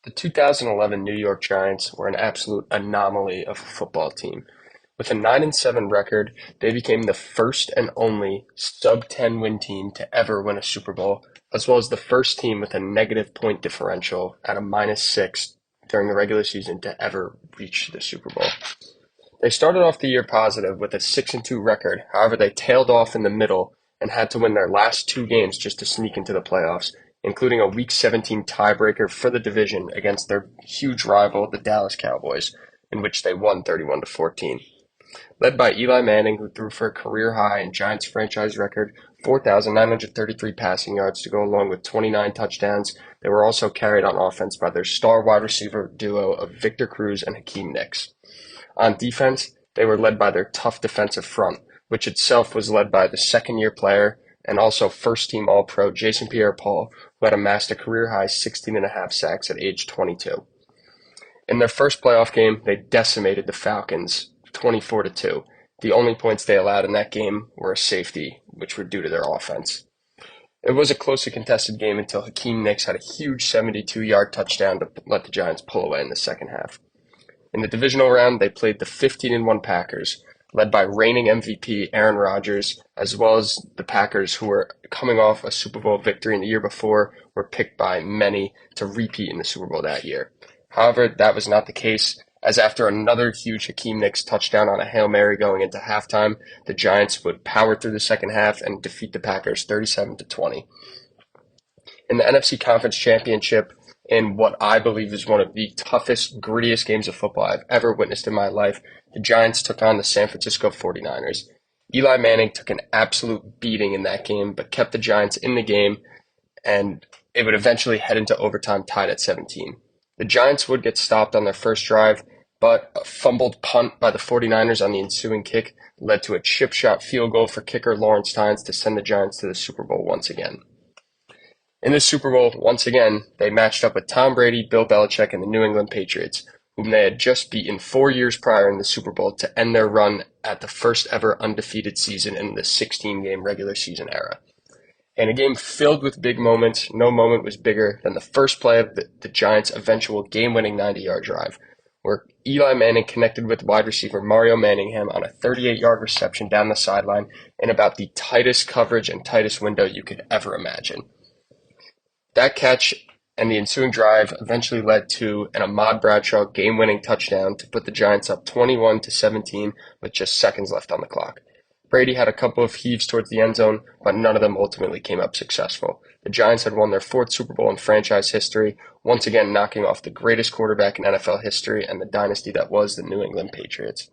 The 2011 New York Giants were an absolute anomaly of a football team. With a 9-7 record, they became the first and only sub-10 win team to ever win a Super Bowl, as well as the first team with a negative point differential at a -6 during the regular season to ever reach the Super Bowl. They started off the year positive with a 6-2 record. However, they tailed off in the middle and had to win their last two games just to sneak into the playoffs, including a Week 17 tiebreaker for the division against their huge rival, the Dallas Cowboys, in which they won 31-14. Led by Eli Manning, who threw for a career high and Giants franchise record 4,933 passing yards to go along with 29 touchdowns, they were also carried on offense by their star wide receiver duo of Victor Cruz and Hakeem Nicks. On defense, they were led by their tough defensive front, which itself was led by the second-year player and also first-team All-Pro Jason Pierre-Paul, who had amassed a career-high 16.5 sacks at age 22. In their first playoff game, they decimated the Falcons 24-2. The only points they allowed in that game were a safety, which were due to their offense. It was a closely contested game until Hakeem Nicks had a huge 72-yard touchdown to let the Giants pull away in the second half. In the divisional round, they played the 15-1 Packers, led by reigning MVP Aaron Rodgers, as well as the Packers, who were coming off a Super Bowl victory in the year before, were picked by many to repeat in the Super Bowl that year. However, that was not the case, as after another huge Hakeem Nicks touchdown on a Hail Mary going into halftime, the Giants would power through the second half and defeat the Packers 37-20. In the NFC Conference Championship, in what I believe is one of the toughest, grittiest games of football I've ever witnessed in my life, the Giants took on the San Francisco 49ers. Eli Manning took an absolute beating in that game, but kept the Giants in the game, and it would eventually head into overtime tied at 17. The Giants would get stopped on their first drive, but a fumbled punt by the 49ers on the ensuing kick led to a chip shot field goal for kicker Lawrence Tynes to send the Giants to the Super Bowl once again. In the Super Bowl, once again, they matched up with Tom Brady, Bill Belichick, and the New England Patriots, whom they had just beaten 4 years prior in the Super Bowl to end their run at the first ever undefeated season in the 16-game regular season era. In a game filled with big moments, no moment was bigger than the first play of the Giants' eventual game-winning 90-yard drive, where Eli Manning connected with wide receiver Mario Manningham on a 38-yard reception down the sideline in about the tightest coverage and tightest window you could ever imagine. That catch and the ensuing drive eventually led to an Ahmad Bradshaw game-winning touchdown to put the Giants up 21-17 with just seconds left on the clock. Brady had a couple of heaves towards the end zone, but none of them ultimately came up successful. The Giants had won their fourth Super Bowl in franchise history, once again knocking off the greatest quarterback in NFL history and the dynasty that was the New England Patriots.